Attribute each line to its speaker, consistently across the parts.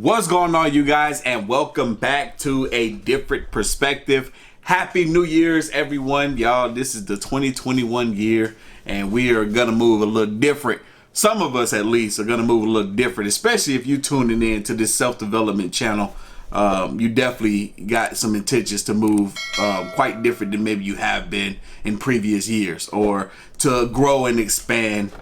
Speaker 1: What's going on, you guys, and welcome back to A Different Perspective. Happy New Year's, everyone. Y'all, this is the 2021 year, and we are gonna move a little different. Some of us, at least, are gonna move a little different, especially if you're tuning in to this self-development channel. You definitely got some intentions to move quite different than maybe you have been in previous years, or to grow and expand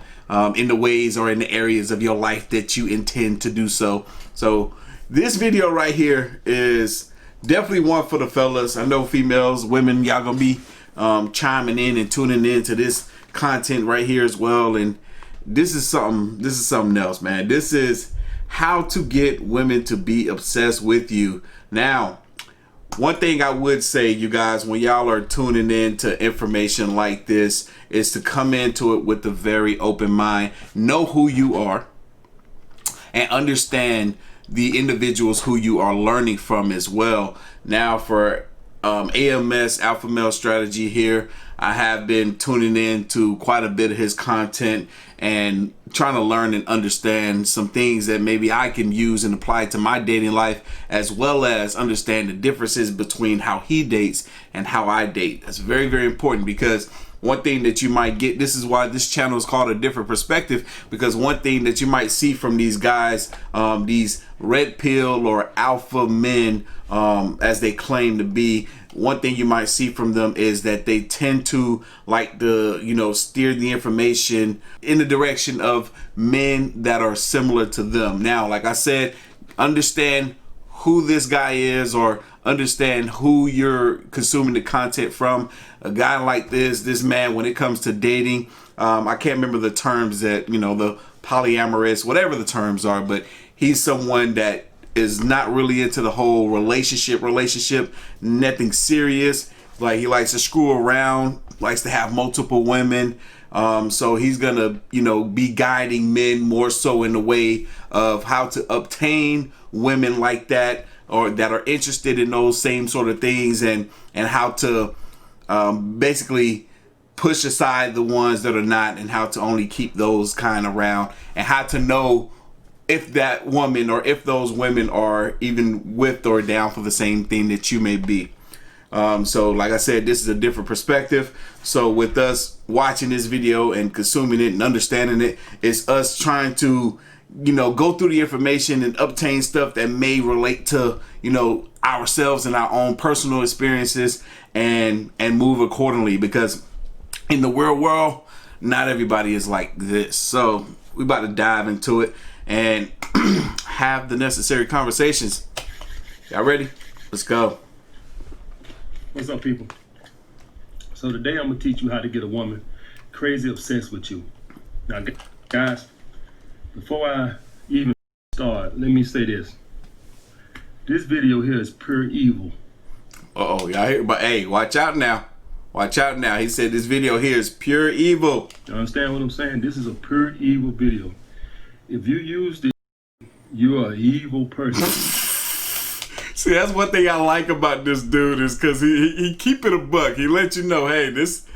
Speaker 1: in the ways or in the areas of your life that you intend to do so. So this video right here is definitely one for the fellas. I know females, women, y'all gonna be chiming in and tuning in to this content right here as well. And this is something else, man. This is how to get women to be obsessed with you. Now, one thing I would say, you guys, when y'all are tuning in to information like this, is to come into it with a very open mind. Know who you are and understand the individuals who you are learning from as well. Now, for AMS, Alpha Male Strategy here, I have been tuning in to quite a bit of his content and trying to learn and understand some things that maybe I can use and apply to my dating life, as well as understand the differences between how he dates and how I date. That's very, very important, because one thing that you might get, this is why this channel is called A Different Perspective, because one thing that you might see from these guys, these red pill or alpha men, as they claim to be, one thing you might see from them is that they tend to like to, steer the information in the direction of men that are similar to them. Now, like I said, understand who this guy is, or understand who you're consuming the content from. A guy like this man, when it comes to dating, I can't remember the terms that, the polyamorous, whatever the terms are, but he's someone that is not really into the whole relationship, nothing serious. Like, he likes to screw around, likes to have multiple women. So he's gonna, be guiding men more so in the way of how to obtain women like that, or that are interested in those same sort of things, and how to basically push aside the ones that are not, and how to only keep those kind around, and how to know if that woman or if those women are even with or down for the same thing that you may be. So like I said, this is a different perspective. So with us watching this video and consuming it and understanding it, it's us trying to, go through the information and obtain stuff that may relate to, ourselves and our own personal experiences, and move accordingly, because in the real world, not everybody is like this. So we about to dive into it and have the necessary conversations. Y'all ready? Let's go.
Speaker 2: What's up, people? So today I'm gonna teach you how to get a woman crazy obsessed with you. Now, guys, before I even start, let me say this. This video here is pure evil.
Speaker 1: Uh-oh, y'all hear? But hey, watch out now. Watch out now. He said this video here is pure evil.
Speaker 2: You understand what I'm saying? This is a pure evil video. If you use this, you're an evil person.
Speaker 1: See, that's one thing I like about this dude, is because he keep it a buck. He let you know, hey, this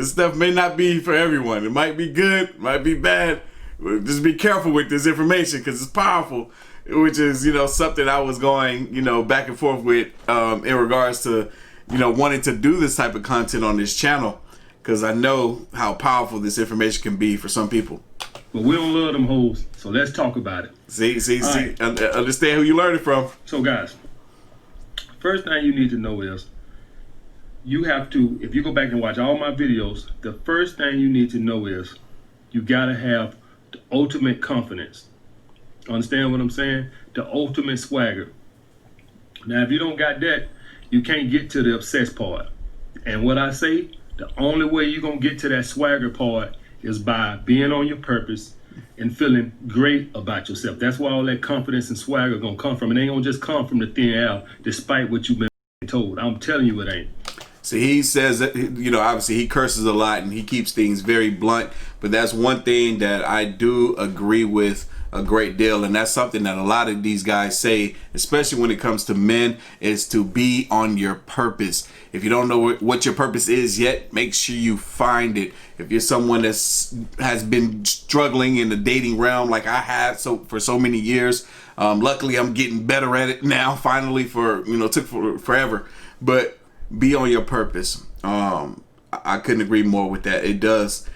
Speaker 1: stuff may not be for everyone. It might be good, might be bad. Just be careful with this information, because it's powerful, which is, something I was going, back and forth with in regards to, wanting to do this type of content on this channel, because I know how powerful this information can be for some people.
Speaker 2: But we don't love them hoes, so let's talk about it.
Speaker 1: See, right. Understand who you learning from.
Speaker 2: So guys, first thing you need to know is, you have to, if you go back and watch all my videos, the first thing you need to know is, you gotta have the ultimate confidence. Understand what I'm saying? The ultimate swagger. Now, if you don't got that, you can't get to the obsessed part. And what I say, the only way you're gonna get to that swagger part is by being on your purpose and feeling great about yourself. That's where all that confidence and swagger gonna come from. It ain't gonna just come from the thin air, despite what you've been told. I'm telling you, it ain't.
Speaker 1: See, he says that, obviously he curses a lot and he keeps things very blunt, but that's one thing that I do agree with a great deal, and that's something that a lot of these guys say, especially when it comes to men, is to be on your purpose. If you don't know what your purpose is yet, make sure you find it. If you're someone that has been struggling in the dating realm like I have for so many years, Luckily, I'm getting better at it now. Finally, took forever, but be on your purpose. I couldn't agree more with that. It does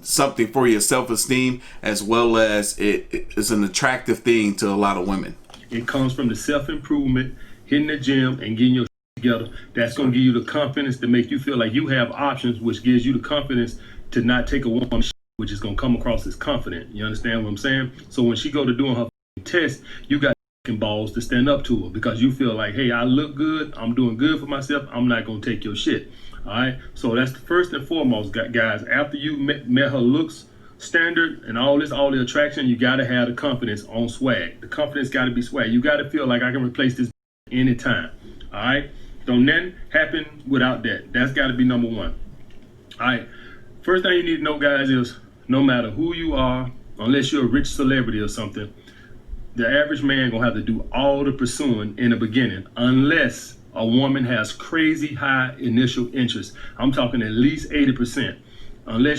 Speaker 1: something for your self-esteem, as well as it is an attractive thing to a lot of women.
Speaker 2: It comes from the self-improvement, hitting the gym and getting your together. That's going to give you the confidence to make you feel like you have options, which gives you the confidence to not take a woman, which is going to come across as confident. You understand what I'm saying? So when she go to doing her test, you got balls to stand up to her because you feel like, hey, I look good, I'm doing good for myself, I'm not going to take your shit. All right, so that's the first and foremost, guys. After you met her looks standard and all the attraction, you got to have the confidence on swag. The confidence got to be swag. You got to feel like I can replace this anytime. All right, don't nothing happen without that. That's got to be number one. All right, first thing you need to know, guys, is no matter who you are, unless you're a rich celebrity or something, the average man gonna have to do all the pursuing in the beginning, unless a woman has crazy high initial interest. I'm talking at least 80%. Unless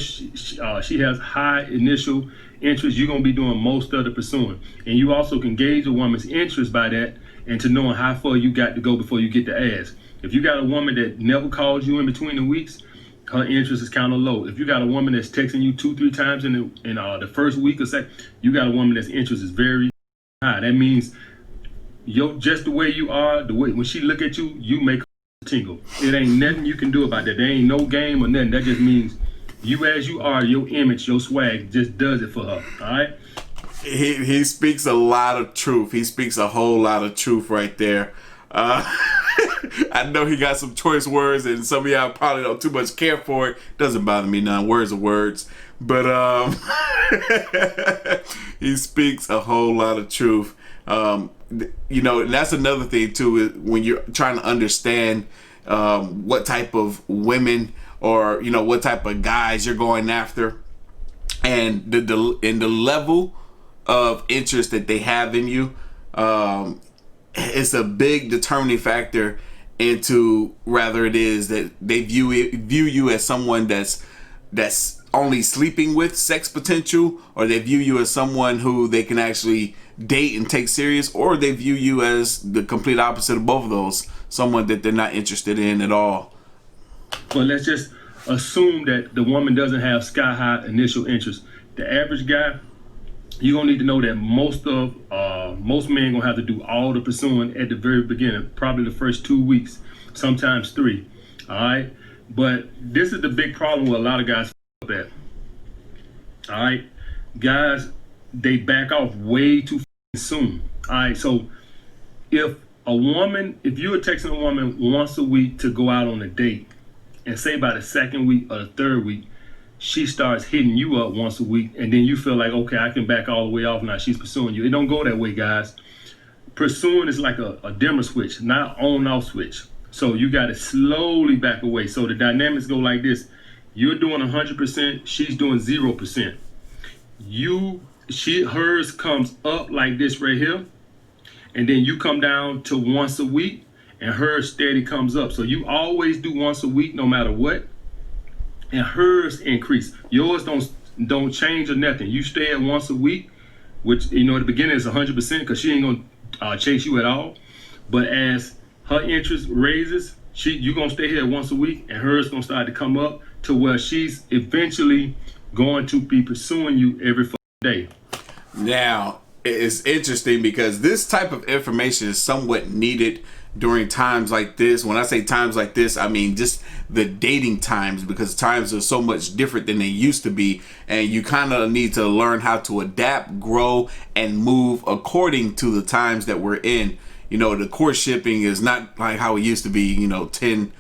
Speaker 2: she has high initial interest, you're gonna be doing most of the pursuing. And you also can gauge a woman's interest by that and to knowing how far you got to go before you get the ass. If you got a woman that never calls you in between the weeks, her interest is kind of low. If you got a woman that's texting you 2-3 times in the first week or second, you got a woman that's interest is very high. That means just the way you are, the way when she look at you, you make her tingle. It ain't nothing you can do about that. There ain't no game or nothing. That just means you as you are, your image, your swag just does it for her. All right.
Speaker 1: He speaks a lot of truth. He speaks a whole lot of truth right there. I know he got some choice words, and some of y'all probably don't too much care for it. Doesn't bother me none. Words are words. But he speaks a whole lot of truth. That's another thing too, is when you're trying to understand what type of women or what type of guys you're going after, and the level of interest that they have in you. It's a big determining factor into whether it is that they view you as someone that's only sleeping with sex potential, or they view you as someone who they can actually date and take serious, or they view you as the complete opposite of both of those, someone that they're not interested in at all.
Speaker 2: Well, let's just assume that the woman doesn't have sky high initial interest. The average guy, you're gonna need to know that most men gonna have to do all the pursuing at the very beginning, probably the first 2 weeks, sometimes 3. All right, but this is the big problem with a lot of guys at. All right, guys, they back off way too soon. All right, so if you're texting a woman once a week to go out on a date, and say by the second week or the third week, she starts hitting you up once a week, and then you feel like, okay, I can back all the way off now. She's pursuing you. It don't go that way, guys. Pursuing is like a dimmer switch, not on-off switch. So you got to slowly back away. So the dynamics go like this. You're doing 100%, she's doing 0%. Hers comes up like this right here, and then you come down to once a week, and hers steady comes up. So you always do once a week no matter what, and hers increase. Yours don't change or nothing. You stay at once a week, which at the beginning is 100% because she ain't gonna chase you at all. But as her interest raises, you're gonna stay here once a week, and hers gonna start to come up to where she's eventually going to be pursuing you every day.
Speaker 1: Now, it's interesting because this type of information is somewhat needed during times like this. When I say times like this, I mean just the dating times, because times are so much different than they used to be, and you kind of need to learn how to adapt, grow, and move according to the times that we're in. The courtshipping is not like how it used to be, 10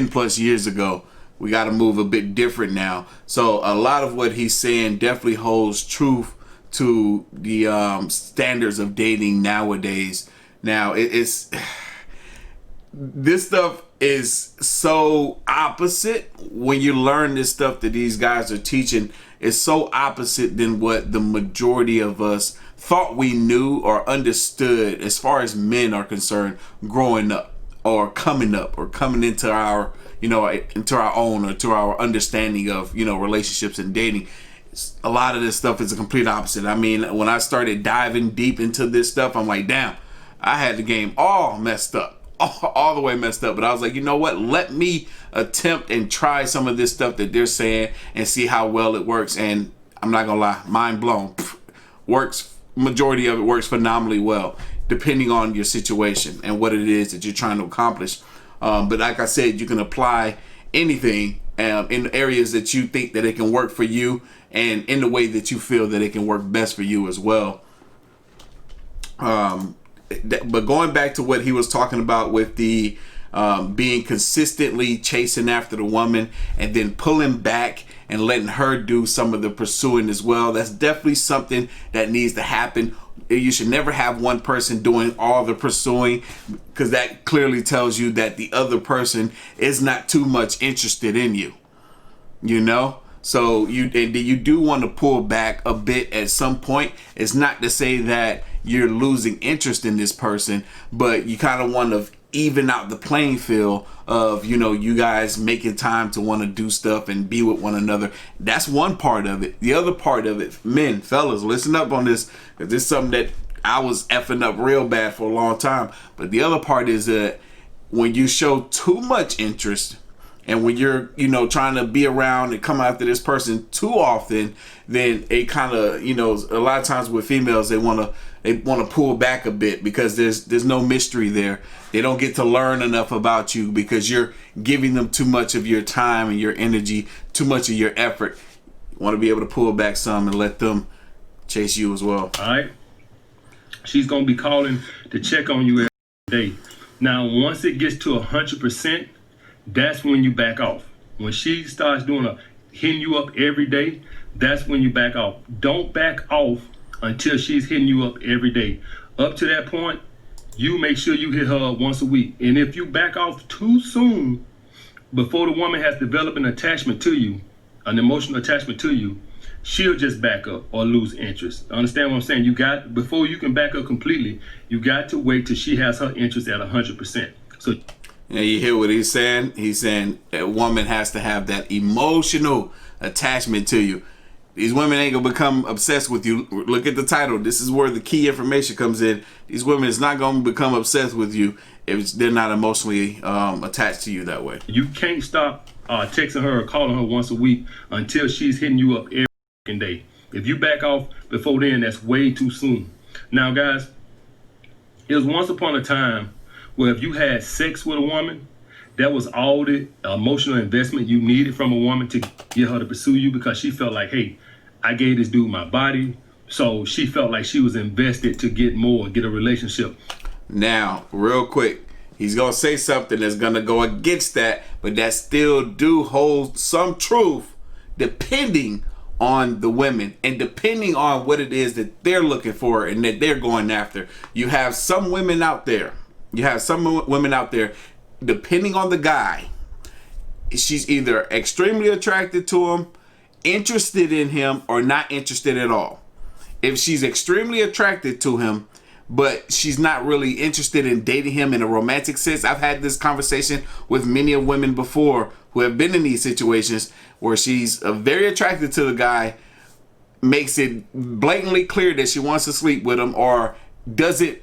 Speaker 1: plus years ago. We got to move a bit different now. So a lot of what he's saying definitely holds truth to the standards of dating nowadays. Now, it's this stuff is so opposite. When you learn this stuff that these guys are teaching, it's so opposite than what the majority of us thought we knew or understood as far as men are concerned growing up, or coming into our into our own, or to our understanding of relationships and dating. a lot of this stuff is a complete opposite. I mean, when I started diving deep into this stuff, I'm like, damn, I had the game all messed up. All the way messed up. But I was like, you know what? Let me attempt and try some of this stuff that they're saying and see how well it works. And I'm not gonna lie, mind blown. Works, majority of it works phenomenally well, depending on your situation and what it is that you're trying to accomplish. But like I said, you can apply anything in areas that you think that it can work for you and in the way that you feel that it can work best for you as well. But going back to what he was talking about with the being consistently chasing after the woman and then pulling back and letting her do some of the pursuing as well, that's definitely something that needs to happen. You should never have one person doing all the pursuing, because that clearly tells you that the other person is not too much interested in you, you know? So you do want to pull back a bit at some point. It's not to say that you're losing interest in this person, but you kind of want to even out the playing field of, you know, you guys making time to want to do stuff and be with one another. That's one part of it. The other part of it, men, fellas, listen up on this, because this is something that I was effing up real bad for a long time. But the other part is that when you show too much interest, and when you're, you know, trying to be around and come after this person too often, then it kind of, you know, a lot of times with females, they want to pull back a bit, because there's no mystery there. They don't get to learn enough about you because you're giving them too much of your time and your energy, too much of your effort. You want to be able to pull back some and let them chase you as well.
Speaker 2: All right. She's going to be calling to check on you every day. Now, once it gets to 100%, that's when you back off. When she starts hitting you up every day, that's when you back off. Don't back off until she's hitting you up every day. Up to that point, you make sure you hit her up once a week. And if you back off too soon, before the woman has developed an attachment to you, an emotional attachment to you, she'll just back up or lose interest. Understand what I'm saying? Before you can back up completely, you got to wait till she has her interest at 100%. So.
Speaker 1: Yeah, you hear what he's saying? He's saying a woman has to have that emotional attachment to you. These women ain't gonna become obsessed with you. Look at the title. This is where the key information comes in. These women is not gonna become obsessed with you if they're not emotionally attached to you that way.
Speaker 2: You can't stop texting her or calling her once a week until she's hitting you up every day. If you back off before then, that's way too soon. Now, guys, it was once upon a time where if you had sex with a woman, that was all the emotional investment you needed from a woman to get her to pursue you, because she felt like, hey, I gave this dude my body. So she felt like she was invested to get more, get a relationship.
Speaker 1: Now, real quick, he's going to say something that's going to go against that, but that still do hold some truth depending on the women and depending on what it is that they're looking for and that they're going after. You have some women out there, depending on the guy, she's either extremely attracted to him, interested in him, or not interested at all. If she's extremely attracted to him, but she's not really interested in dating him in a romantic sense. I've had this conversation with many women before who have been in these situations where she's very attracted to the guy, makes it blatantly clear that she wants to sleep with him, or doesn't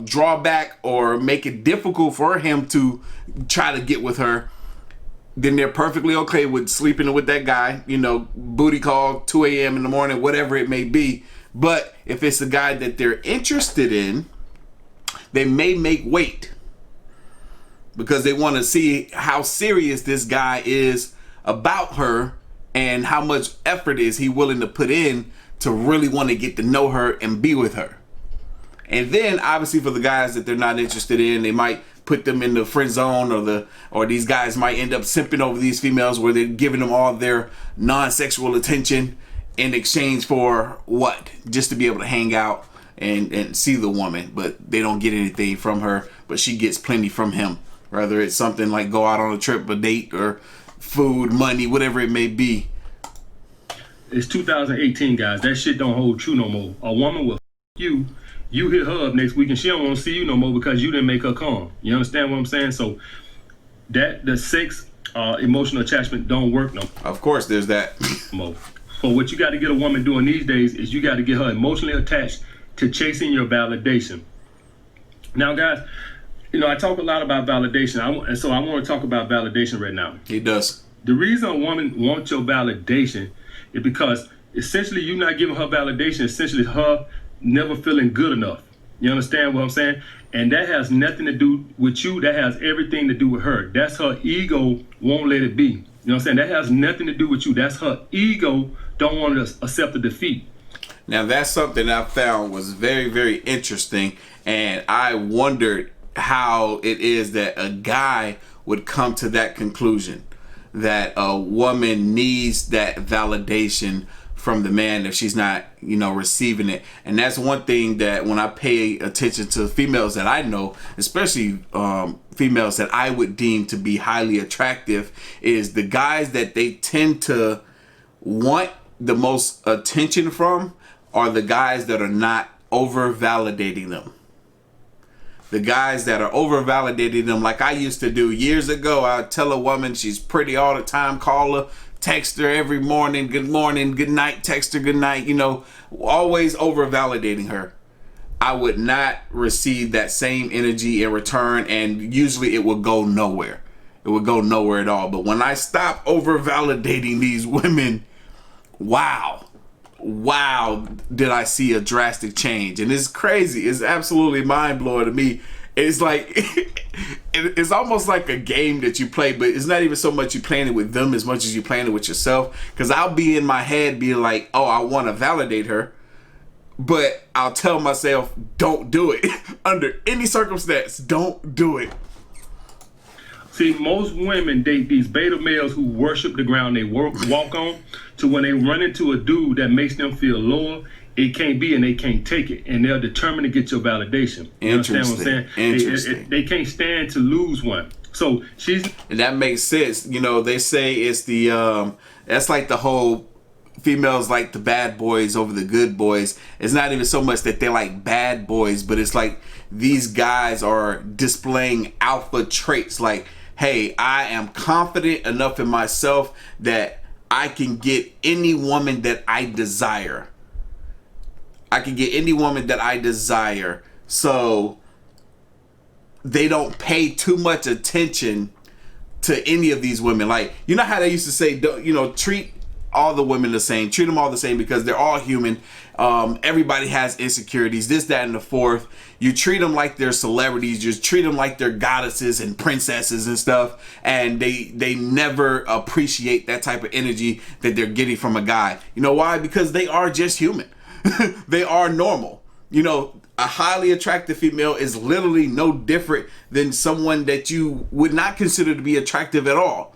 Speaker 1: draw back or make it difficult for him to try to get with her, then they're perfectly okay with sleeping with that guy, you know, booty call, 2 a.m. in the morning, whatever it may be. But if it's a guy that they're interested in, they may make weight because they want to see how serious this guy is about her and how much effort is he willing to put in to really want to get to know her and be with her. And then obviously for the guys that they're not interested in, they might put them in the friend zone, or these guys might end up simping over these females where they're giving them all their non-sexual attention in exchange for what? Just to be able to hang out and see the woman, but they don't get anything from her, but she gets plenty from him. Whether it's something like go out on a trip, a date, or food, money, whatever it may be.
Speaker 2: It's 2018, guys. That shit don't hold true no more. A woman will you hit her up next week and she don't want to see you no more because you didn't make her come. You understand what I'm saying? So that the sex emotional attachment don't work no
Speaker 1: Of course there's that.
Speaker 2: more. But what you got to get a woman doing these days is you got to get her emotionally attached to chasing your validation. Now, guys, I talk a lot about validation, and so I want to talk about validation right now.
Speaker 1: He does.
Speaker 2: The reason a woman wants your validation is because essentially you're not giving her validation, essentially her never feeling good enough. You understand what I'm saying? And that has nothing to do with you. That has everything to do with her. That's her ego won't let it be. You know what I'm saying? That has nothing to do with you. That's her ego don't want to accept the defeat.
Speaker 1: Now, that's something I found was very, very interesting. And I wondered how it is that a guy would come to that conclusion, that a woman needs that validation from the man if she's not, receiving it. And that's one thing that when I pay attention to females that I know, especially females that I would deem to be highly attractive, is the guys that they tend to want the most attention from are the guys that are not over validating them. The guys that are over validating them, like I used to do years ago. I'd tell a woman she's pretty all the time, call her, text her every morning, good night, text her good night, always over validating her. I would not receive that same energy in return, and usually it would go nowhere. It would go nowhere at all. But when I stop over validating these women, wow, did I see a drastic change. And it's crazy. It's absolutely mind-blowing to me. It's like, it's almost like a game that you play, but it's not even so much you playing it with them as much as you playing it with yourself. Because I'll be in my head being like, oh, I want to validate her, but I'll tell myself, don't do it. Under any circumstance, don't do it.
Speaker 2: See, most women date these beta males who worship the ground they walk on, to when they run into a dude that makes them feel lower, it can't be and they can't take it. And they're determined to get your validation. You understand what I'm saying?
Speaker 1: Interesting.
Speaker 2: They can't stand to lose one. So
Speaker 1: and that makes sense. They say it's the, that's like the whole females like the bad boys over the good boys. It's not even so much that they're like bad boys, but it's like these guys are displaying alpha traits like, hey, I am confident enough in myself that I can get any woman that I desire. So they don't pay too much attention to any of these women. Like, how they used to say, treat all the women the same, treat them all the same because they're all human. Everybody has insecurities, this, that, and the fourth. You treat them like they're celebrities. You treat them like they're goddesses and princesses and stuff. And they never appreciate that type of energy that they're getting from a guy. You know why? Because they are just human. They are normal. A highly attractive female is literally no different than someone that you would not consider to be attractive at all.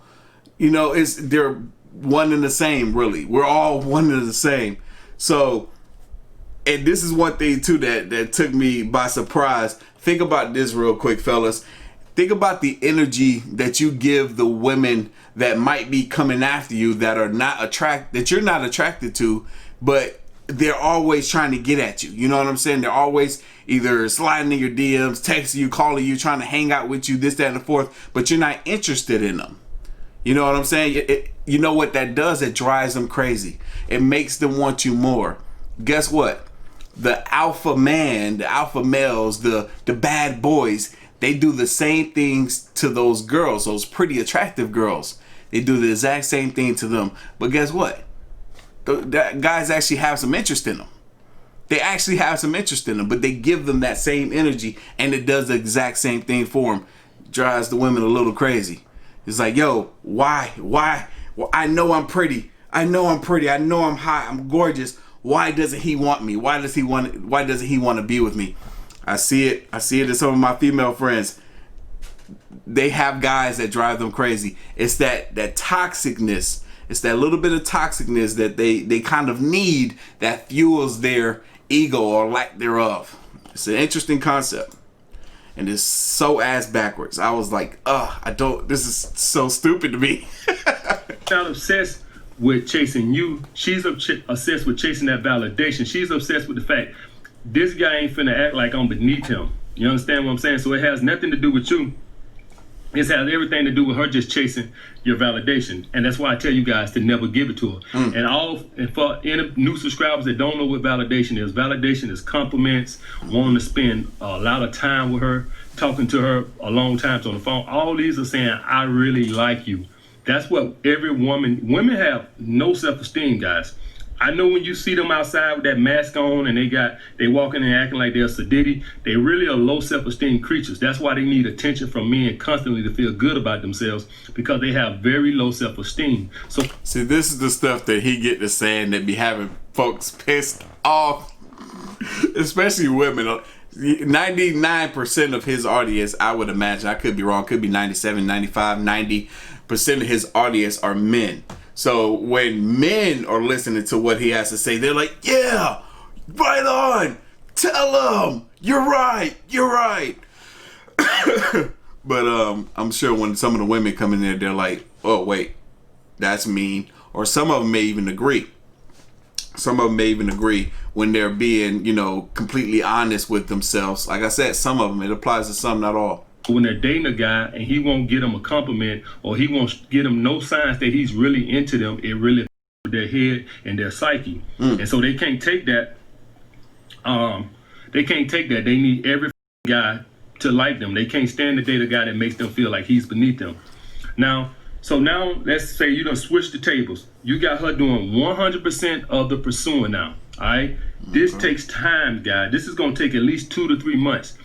Speaker 1: They're one and the same, really. We're all one and the same. So, and this is one thing too that took me by surprise. Think about this real quick, fellas. Think about the energy that you give the women that might be coming after you that you're not attracted to, but they're always trying to get at you. You know what I'm saying? They're always either sliding in your DMs, texting you, calling you, trying to hang out with you, this, that, and the fourth, but you're not interested in them. You know what I'm saying? You know what that does? It drives them crazy. It makes them want you more. Guess what? The alpha man, the alpha males, the bad boys, they do the same things to those girls, those pretty attractive girls. They do the exact same thing to them. But guess what? The guys actually have some interest in them. They actually have some interest in them, but they give them that same energy, and it does the exact same thing for them. Drives the women a little crazy. It's like, yo, why? Well, I know I'm pretty. I know I'm hot. I'm gorgeous. Why doesn't he want me? Why doesn't he want to be with me? I see it in some of my female friends. They have guys that drive them crazy. It's that toxicness. It's that little bit of toxicness that they kind of need that fuels their ego or lack thereof. It's an interesting concept. And it's so ass backwards. I was like, this is so stupid to me.
Speaker 2: Not obsessed with chasing you. She's obsessed with chasing that validation. She's obsessed with the fact this guy ain't finna act like I'm beneath him. You understand what I'm saying? So it has nothing to do with you. This has everything to do with her just chasing your validation, and that's why I tell you guys to never give it to her. And for any new subscribers that don't know what validation is compliments, wanting to spend a lot of time with her, talking to her a long time on the phone. All these are saying, "I really like you." That's what women have no self-esteem, guys. I know when you see them outside with that mask on and they walking and acting like they're sadiddy, they really are low self-esteem creatures. That's why they need attention from men constantly to feel good about themselves, because they have very low self-esteem. So
Speaker 1: see, this is the stuff that he get to saying that be having folks pissed off, especially women. 99% of his audience, I would imagine, I could be wrong, could be 97, 95, 90% of his audience are men. So when men are listening to what he has to say, they're like, yeah, right on. Tell him, you're right. But I'm sure when some of the women come in there, they're like, oh, wait, that's mean. Or some of them may even agree. When they're being, completely honest with themselves. Like I said, some of them, it applies to some, not all.
Speaker 2: When they're dating a guy and he won't get them a compliment, or he won't get them no signs that he's really into them, it really with their head and their psyche. And so they can't take that. They need every guy to like them. They can't stand to date a guy that makes them feel like he's beneath them. Now let's say you done switch the tables. You got her doing 100% of the pursuing now. All right. This takes time, guys. This is gonna take at least 2 to 3 months.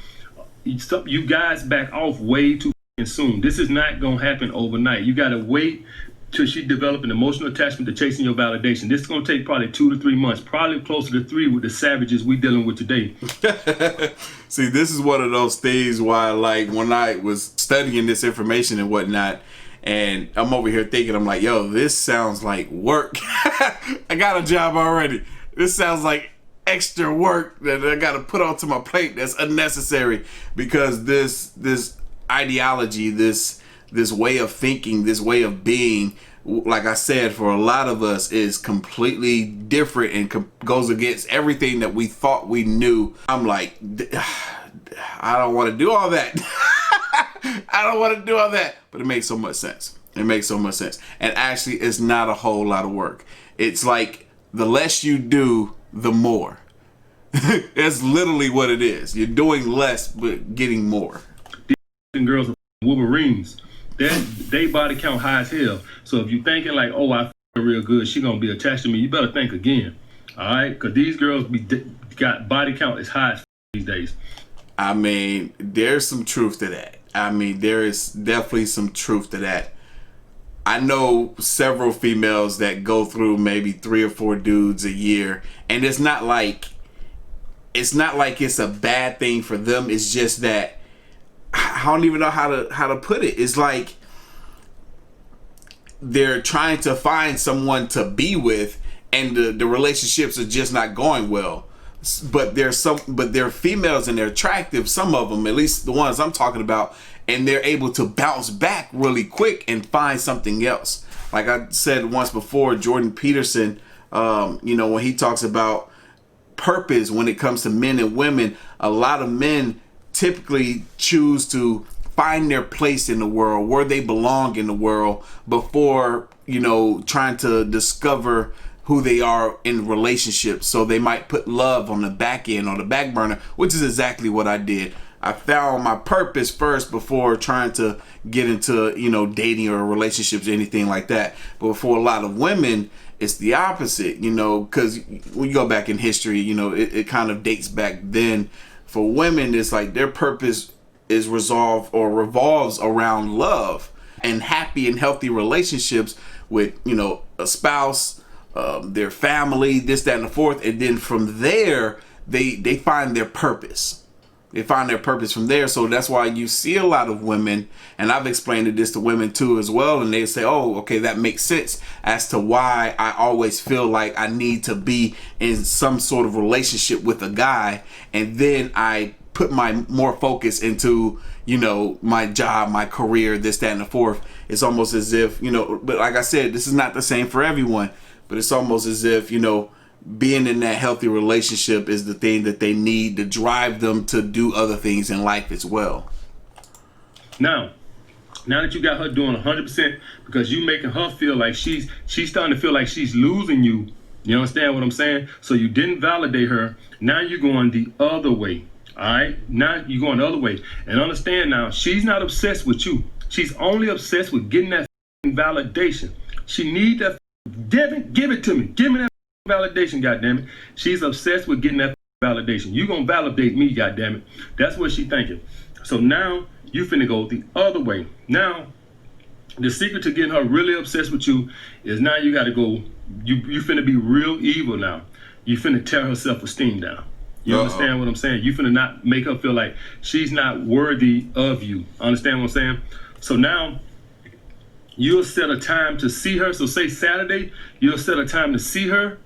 Speaker 2: You guys back off way too soon. This is not gonna happen overnight. You gotta wait till she develop an emotional attachment to chasing your validation. This is gonna take probably 2 to 3 months, probably closer to 3 with the savages we dealing with today.
Speaker 1: See, this is one of those things why, like, when I was studying this information and whatnot, and I'm over here thinking, I'm like, yo, this sounds like work. I got a job already. This sounds like extra work that I got to put onto my plate that's unnecessary, because this ideology, this way of thinking, this way of being, like I said, for a lot of us is completely different and goes against everything that we thought we knew. I'm like, I don't want to do all that. I don't want to do all that, but it makes so much sense. And actually, it's not a whole lot of work. It's like the less you do, the more. That's literally what it is. You're doing less but getting more.
Speaker 2: These girls are Wolverines. They body count high as hell. So if you're thinking like, oh, I feel real good, she gonna be attached to me, you better think again. All right, because these girls got body count as high as these days.
Speaker 1: I mean, there's some truth to that. There is definitely some truth to that. I know several females that go through maybe 3 or 4 dudes a year, and it's not like it's a bad thing for them. It's just that I don't even know how to put it. It's like they're trying to find someone to be with, and the relationships are just not going well. But they're females and they're attractive, some of them, at least the ones I'm talking about, and they're able to bounce back really quick and find something else. Like I said once before, Jordan Peterson, when he talks about purpose when it comes to men and women, a lot of men typically choose to find their place in the world, where they belong in the world, before, trying to discover who they are in relationships. So they might put love on the back end, on the back burner, which is exactly what I did. I found my purpose first before trying to get into, dating or relationships or anything like that. But for a lot of women, it's the opposite, because when you go back in history, it kind of dates back then. For women, it's like their purpose is revolves around love and happy and healthy relationships with, a spouse, their family, this, that, and the fourth. And then from there, they find their purpose. They find their purpose from there. So that's why you see a lot of women, and I've explained this to women too as well, and they say, oh, okay, that makes sense as to why I always feel like I need to be in some sort of relationship with a guy, and then I put my more focus into, my job, my career, this, that, and the fourth. It's almost as if, but like I said, this is not the same for everyone, but it's almost as if, being in that healthy relationship is the thing that they need to drive them to do other things in life as well.
Speaker 2: Now, Now that you got her doing 100%, because you making her feel like she's starting to feel like she's losing you. You understand what I'm saying? So you didn't validate her. Now you're going the other way. All right? Now you're going the other way. And understand now, she's not obsessed with you. She's only obsessed with getting that validation. She need that. Devin, give it to me. Give me that validation, goddammit. She's obsessed with getting that validation. You gonna validate me, goddammit. That's what she thinking. So now you finna go the other way. Now, the secret to getting her really obsessed with you is now you gotta go, you finna be real evil now. You finna tear her self-esteem down. You understand what I'm saying? You finna not make her feel like she's not worthy of you. Understand what I'm saying? So now, you'll set a time to see her. So say Saturday, you'll set a time to see her.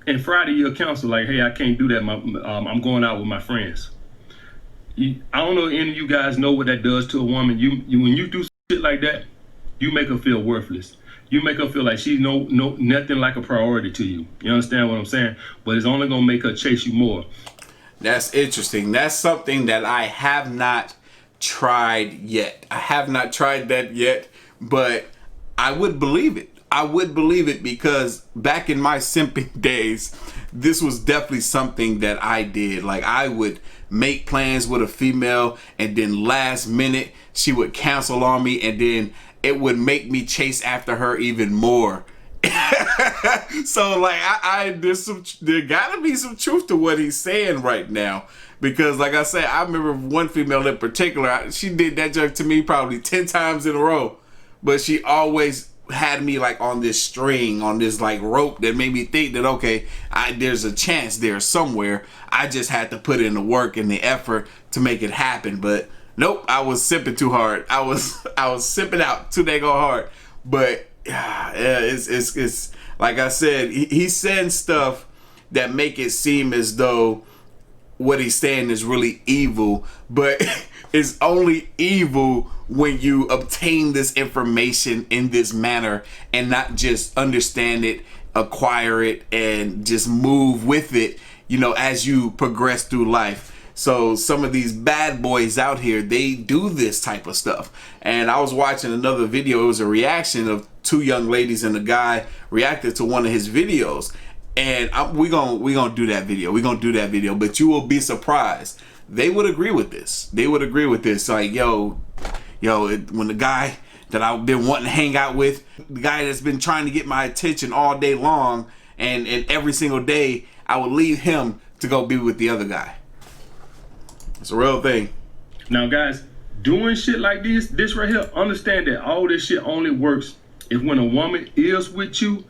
Speaker 2: And Friday, you'll counsel like, hey, I can't do that. I'm going out with my friends. I don't know if any of you guys know what that does to a woman. When you do shit like that, you make her feel worthless. You make her feel like she's nothing like a priority to you. You understand what I'm saying? But it's only gonna make her chase you more.
Speaker 1: That's interesting. That's something that I have not tried yet. I have not tried that yet, but I would believe it. I would believe it because back in my simping days, this was definitely something that I did. Like I would make plans with a female and then last minute she would cancel on me and then it would make me chase after her even more. So like there gotta be some truth to what he's saying right now, because like I said, I remember one female in particular, she did that junk to me probably 10 times in a row, but she always had me like on this string, on this like rope that made me think that okay, there's a chance there somewhere. I just had to put in the work and the effort to make it happen. But nope, I was simping too hard. I was simping out too dang hard. But yeah, it's like I said, he's saying stuff that make it seem as though what he's saying is really evil, but it's only evil when you obtain this information in this manner and not just understand it, acquire it, and just move with it, you know, as you progress through life. So some of these bad boys out here, they do this type of stuff. And I was watching another video. It was a reaction of two young ladies and a guy reacted to one of his videos. And we're gonna do that video. We're gonna do that video, but you will be surprised. They would agree with this. They would agree with this. Like, when the guy that I've been wanting to hang out with, the guy that's been trying to get my attention all day long, and every single day, I would leave him to go be with the other guy. It's a real thing.
Speaker 2: Now, guys, doing shit like this right here, understand that all this shit only works if when a woman is with you,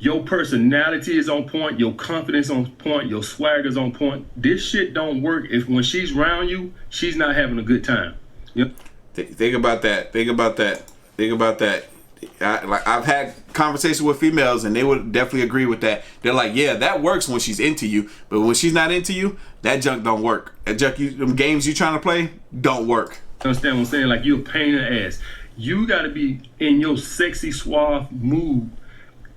Speaker 2: your personality is on point, your confidence on point, your swagger's on point. This shit don't work if when she's around you, she's not having a good time. Yep.
Speaker 1: Think about that. Think about that. Think about that. I've had conversations with females and they would definitely agree with that. They're like, yeah, that works when she's into you, but when she's not into you, that junk don't work. That junk, them games you trying to play don't work.
Speaker 2: Understand what I'm saying? Like, you're a pain in the ass. You got to be in your sexy, suave mood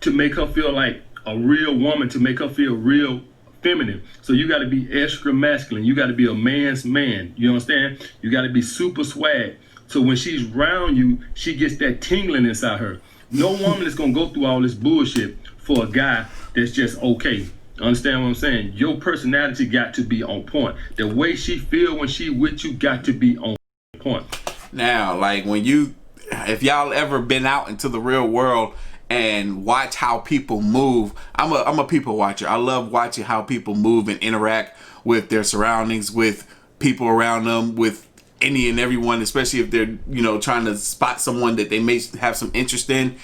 Speaker 2: to make her feel like a real woman, to make her feel real feminine. So you got to be extra masculine. You got to be a man's man. You understand? You got to be super swag. So when she's around you, she gets that tingling inside her. No woman is going to go through all this bullshit for a guy that's just okay. Understand what I'm saying? Your personality got to be on point. The way she feel when she with you got to be on point.
Speaker 1: Now, like if y'all ever been out into the real world and watch how people move, I'm a people watcher. I love watching how people move and interact with their surroundings, with people around them, with any and everyone, especially if they're, trying to spot someone that they may have some interest in.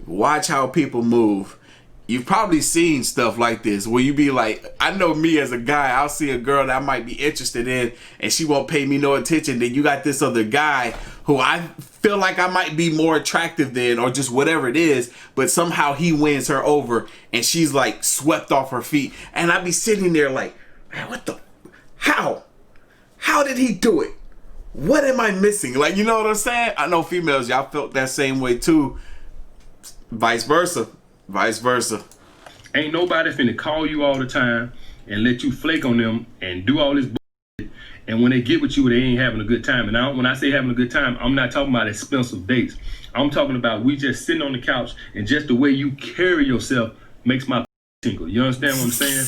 Speaker 1: Watch how people move. You've probably seen stuff like this where you be like, I know me as a guy, I'll see a girl that I might be interested in and she won't pay me no attention. Then you got this other guy who I feel like I might be more attractive than, or just whatever it is, but somehow he wins her over and she's like swept off her feet. And I'd be sitting there like, man, how did he do it? What am I missing? Like, you know what I'm saying? I know females, y'all felt that same way too. Vice versa.
Speaker 2: Ain't nobody finna call you all the time and let you flake on them and do all this bullshit And when they get with you, they ain't having a good time. And when I say having a good time, I'm not talking about expensive dates. I'm talking about we just sitting on the couch, and just the way you carry yourself makes my tingle. You understand what I'm saying?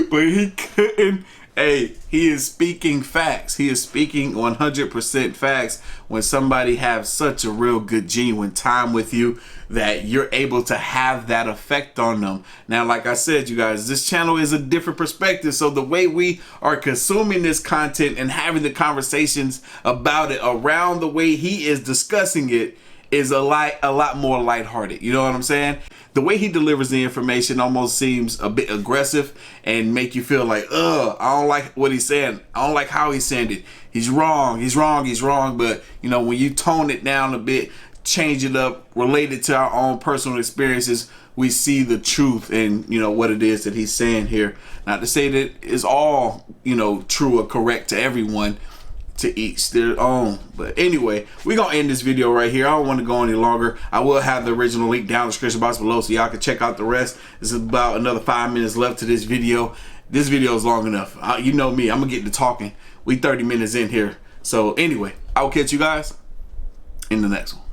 Speaker 1: But he couldn't. Hey, he is speaking facts. He is speaking 100% facts when somebody has such a real good, genuine time with you that you're able to have that effect on them. Now, like I said, you guys, this channel is a different perspective. So the way we are consuming this content and having the conversations about it around the way he is discussing it is a lot more lighthearted. You know what I'm saying? The way he delivers the information almost seems a bit aggressive and make you feel like, I don't like what he's saying. I don't like how he's saying it. He's wrong. He's wrong. He's wrong. But, you know, when you tone it down a bit, change it up, relate it to our own personal experiences, we see the truth and, you know, what it is that he's saying here. Not to say that it's all, you know, true or correct to everyone. To each their own. But anyway, we're gonna end this video right here. I don't want to go any longer. I will have the original link down in the description box below so y'all can check out the rest. There's about another 5 minutes left to this video. This video is long enough. You know me, I'm gonna get to talking. We 30 minutes in here. So anyway, I'll catch you guys in the next one.